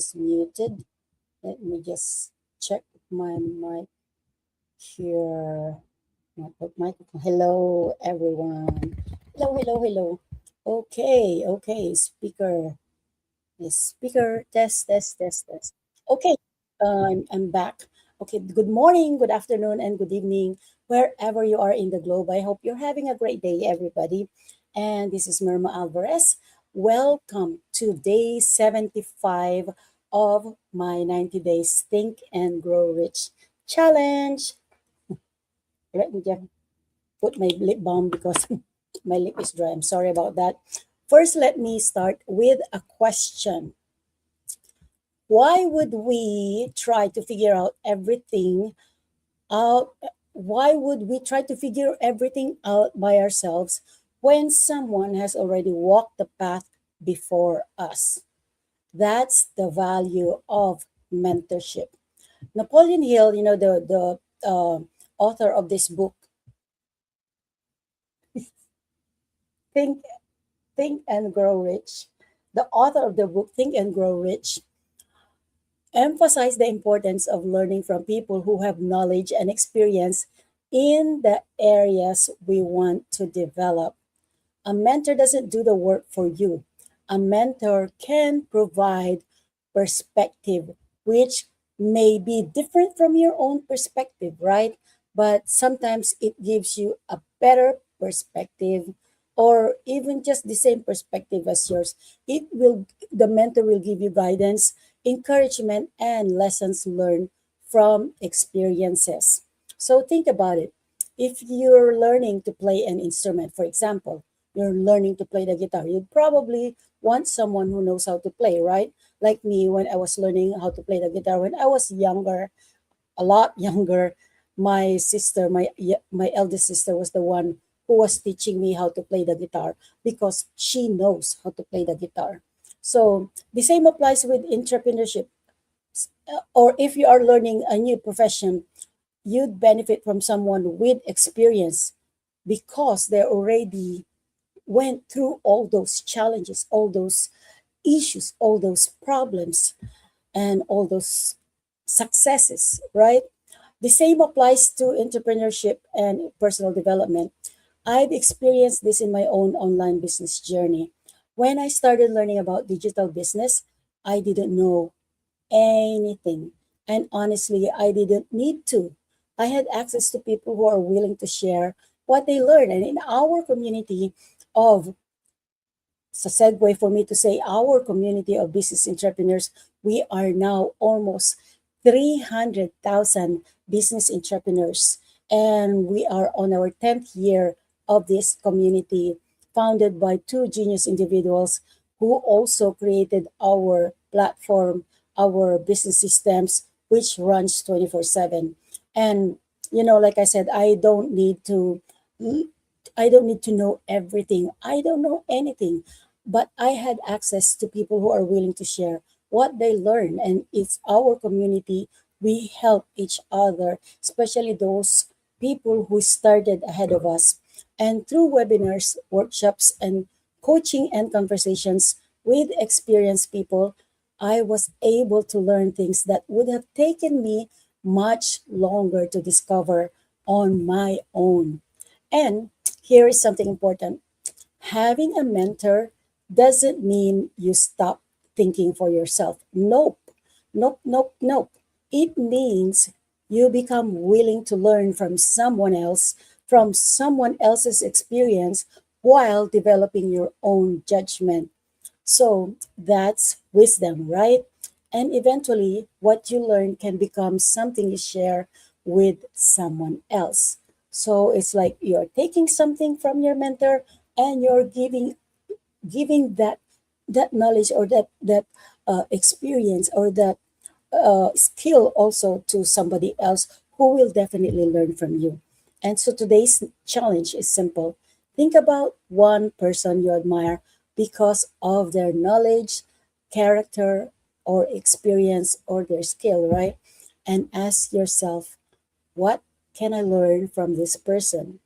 is muted. Let me just check my mic here. Microphone. Hello, everyone. Hello, hello, hello. Okay, okay. Speaker. Yes, speaker. Test, test, test, test. Okay, I'm back. Okay, good morning, good afternoon, and good evening, wherever you are in the globe. I hope you're having a great day, everybody. And this is Myrma Alvarez. Welcome to day 75 of my 90 Days Think and Grow Rich Challenge. Let me just put my lip balm because my lip is dry. I'm sorry about that. First, let me start with a question. Why would we try to figure out everything out? Why would we try to figure everything out by ourselves when someone has already walked the path before us? That's the value of mentorship. Napoleon Hill, the author of this book, Think Think and Grow Rich, the author of the book Think and Grow Rich, emphasized the importance of learning from people who have knowledge and experience in the areas we want to develop. A mentor doesn't do the work for you. A mentor can provide perspective, which may be different from your own perspective, right? But sometimes it gives you a better perspective or even just the same perspective as yours. The mentor will give you guidance, encouragement, and lessons learned from experiences. So think about it. If you're learning to play an instrument, for example, you're learning to play the guitar, you'd probably want someone who knows how to play, right? Like me, when I was learning how to play the guitar when I was younger, a lot younger, my sister, my eldest sister was the one who was teaching me how to play the guitar because she knows how to play the guitar. So the same applies with entrepreneurship. Or if you are learning a new profession, you'd benefit from someone with experience because they already went through all those challenges, all those issues, all those problems, and all those successes, right? The same applies to entrepreneurship and personal development. I've experienced this in my own online business journey. When I started learning about digital business, I didn't know anything. And honestly, I didn't need to. I had access to people who are willing to share what they learn. And in our community of it's a segue for me to say our community of business entrepreneurs, we are now almost 300,000 business entrepreneurs. And we are on our 10th year of this community, founded by two genius individuals who also created our platform, our business systems, which runs 24/7. And, like I said, I don't need to know everything. I don't know anything, but I had access to people who are willing to share what they learn. And it's our community. We help each other, especially those people who started ahead of us. And through webinars, workshops, and coaching and conversations with experienced people, I was able to learn things that would have taken me much longer to discover on my own. And here is something important. Having a mentor doesn't mean you stop thinking for yourself. Nope. Nope, nope, nope. It means you become willing to learn from someone else's experience while developing your own judgment. So that's wisdom, right? And eventually, what you learn can become something you share with someone else. So it's like you're taking something from your mentor and you're giving that knowledge or that experience or that skill also to somebody else who will definitely learn from you. And so today's challenge is simple. Think about one person you admire because of their knowledge, character, or experience or their skill, right? And ask yourself, what can I learn from this person?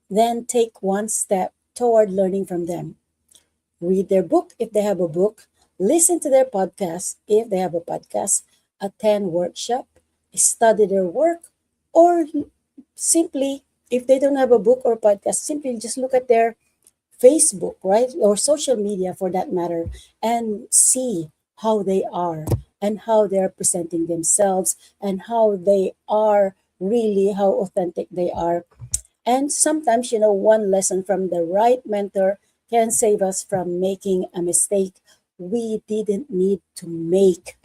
Then take one step toward learning from them. Read their book if they have a book, listen to their podcast if they have a podcast, attend workshop, study their work, or simply, if they don't have a book or podcast, simply just look at their Facebook, right? Or social media for that matter, and see how they are and how they're presenting themselves and how they are really, how authentic they are. And sometimes, one lesson from the right mentor can save us from making a mistake we didn't need to make.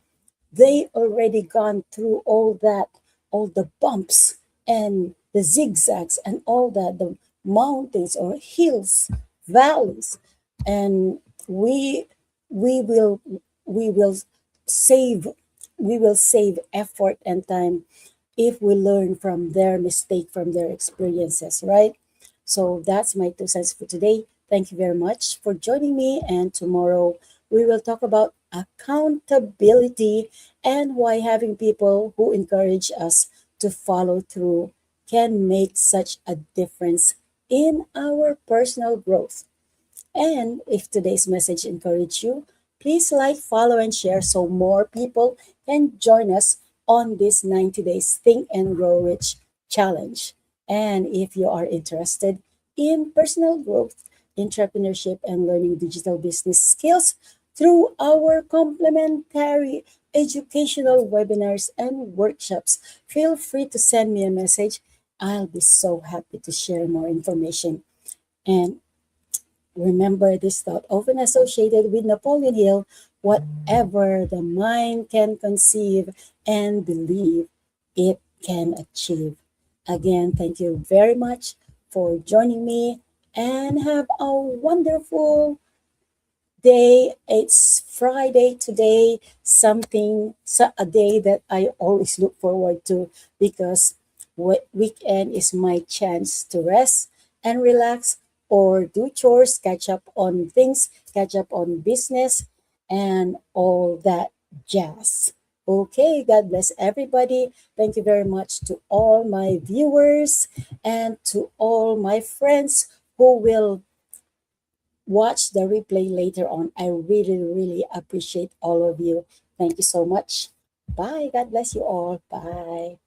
They already gone through all that, all the bumps and the zigzags and all that, the mountains or hills, valleys, and we we will we will save we will save effort and time if we learn from their mistake, from their experiences, right? So that's my 2 cents for today. Thank you very much for joining me. And tomorrow we will talk about accountability and why having people who encourage us to follow through can make such a difference in our personal growth. And if today's message encouraged you, please like, follow, and share so more people can join us on this 90 Days Think and Grow Rich challenge. And if you are interested in personal growth, entrepreneurship, and learning digital business skills through our complimentary educational webinars and workshops, feel free to send me a message. I'll be so happy to share more information. And remember this thought, often associated with Napoleon Hill: whatever the mind can conceive and believe, it can achieve. Again, thank you very much for joining me and have a wonderful day. It's Friday today, a day that I always look forward to because weekend is my chance to rest and relax or do chores, catch up on things, catch up on business, and all that jazz. Okay, God bless everybody. Thank you very much to all my viewers and to all my friends who will watch the replay later on. I really, really appreciate all of you. Thank you so much. Bye. God bless you all. Bye.